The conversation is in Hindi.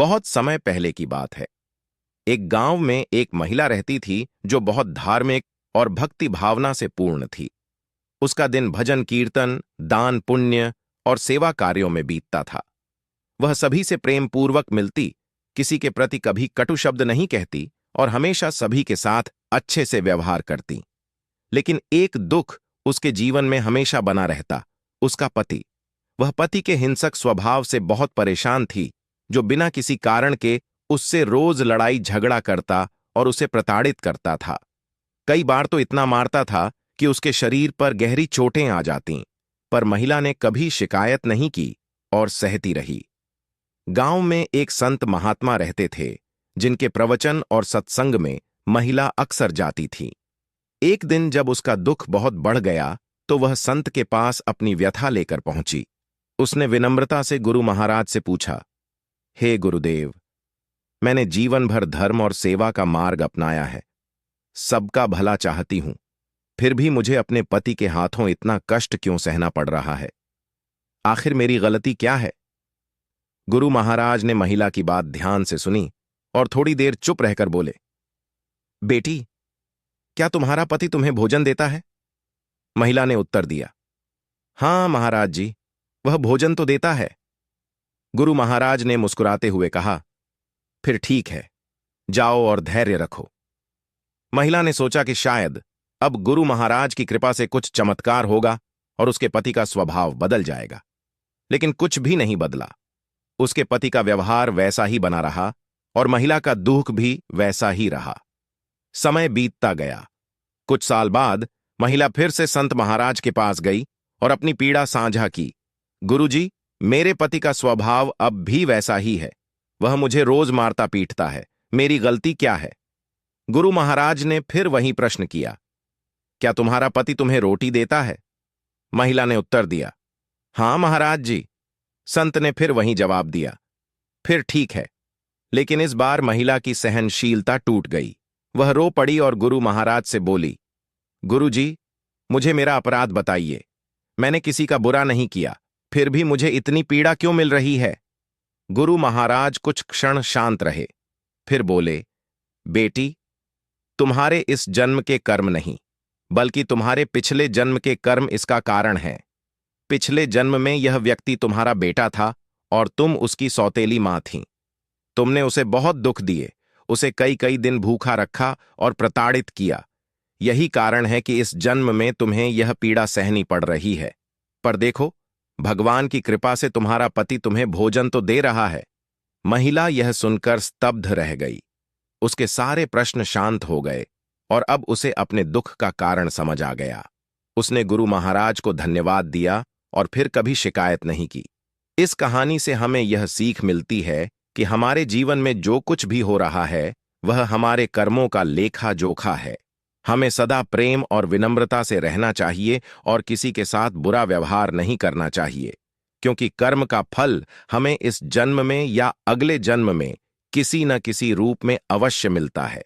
बहुत समय पहले की बात है। एक गांव में एक महिला रहती थी जो बहुत धार्मिक और भक्ति भावना से पूर्ण थी। उसका दिन भजन कीर्तन, दान पुण्य और सेवा कार्यों में बीतता था। वह सभी से प्रेम पूर्वक मिलती, किसी के प्रति कभी कटु शब्द नहीं कहती और हमेशा सभी के साथ अच्छे से व्यवहार करती। लेकिन एक दुख उसके जीवन में हमेशा बना रहता, उसका पति। वह पति के हिंसक स्वभाव से बहुत परेशान थी, जो बिना किसी कारण के उससे रोज लड़ाई झगड़ा करता और उसे प्रताड़ित करता था। कई बार तो इतना मारता था कि उसके शरीर पर गहरी चोटें आ जातीं, पर महिला ने कभी शिकायत नहीं की और सहती रही। गांव में एक संत महात्मा रहते थे, जिनके प्रवचन और सत्संग में महिला अक्सर जाती थी। एक दिन जब उसका दुख बहुत बढ़ गया तो वह संत के पास अपनी व्यथा लेकर पहुंची। उसने विनम्रता से गुरु महाराज से पूछा, हे गुरुदेव, मैंने जीवन भर धर्म और सेवा का मार्ग अपनाया है, सबका भला चाहती हूं, फिर भी मुझे अपने पति के हाथों इतना कष्ट क्यों सहना पड़ रहा है? आखिर मेरी गलती क्या है? गुरु महाराज ने महिला की बात ध्यान से सुनी और थोड़ी देर चुप रहकर बोले, बेटी, क्या तुम्हारा पति तुम्हें भोजन देता है? महिला ने उत्तर दिया, हां महाराज जी, वह भोजन तो देता है। गुरु महाराज ने मुस्कुराते हुए कहा, फिर ठीक है, जाओ और धैर्य रखो। महिला ने सोचा कि शायद अब गुरु महाराज की कृपा से कुछ चमत्कार होगा और उसके पति का स्वभाव बदल जाएगा। लेकिन कुछ भी नहीं बदला। उसके पति का व्यवहार वैसा ही बना रहा और महिला का दुख भी वैसा ही रहा। समय बीतता गया। कुछ साल बाद महिला फिर से संत महाराज के पास गई और अपनी पीड़ा साझा की। गुरुजी, मेरे पति का स्वभाव अब भी वैसा ही है। वह मुझे रोज मारता पीटता है। मेरी गलती क्या है? गुरु महाराज ने फिर वही प्रश्न किया, क्या तुम्हारा पति तुम्हें रोटी देता है? महिला ने उत्तर दिया, हां महाराज जी। संत ने फिर वही जवाब दिया, फिर ठीक है। लेकिन इस बार महिला की सहनशीलता टूट गई। वह रो पड़ी और गुरु महाराज से बोली, गुरुजी, मुझे मेरा अपराध बताइए। मैंने किसी का बुरा नहीं किया, फिर भी मुझे इतनी पीड़ा क्यों मिल रही है? गुरु महाराज कुछ क्षण शांत रहे, फिर बोले, बेटी, तुम्हारे इस जन्म के कर्म नहीं, बल्कि तुम्हारे पिछले जन्म के कर्म इसका कारण हैं। पिछले जन्म में यह व्यक्ति तुम्हारा बेटा था और तुम उसकी सौतेली मां थीं। तुमने उसे बहुत दुख दिए, उसे कई कई दिन भूखा रखा और प्रताड़ित किया। यही कारण है कि इस जन्म में तुम्हें यह पीड़ा सहनी पड़ रही है। पर देखो, भगवान की कृपा से तुम्हारा पति तुम्हें भोजन तो दे रहा है। महिला यह सुनकर स्तब्ध रह गई। उसके सारे प्रश्न शांत हो गए और अब उसे अपने दुख का कारण समझ आ गया। उसने गुरु महाराज को धन्यवाद दिया और फिर कभी शिकायत नहीं की। इस कहानी से हमें यह सीख मिलती है कि हमारे जीवन में जो कुछ भी हो रहा है, वह हमारे कर्मों का लेखा जोखा है। हमें सदा प्रेम और विनम्रता से रहना चाहिए और किसी के साथ बुरा व्यवहार नहीं करना चाहिए, क्योंकि कर्म का फल हमें इस जन्म में या अगले जन्म में किसी न किसी रूप में अवश्य मिलता है।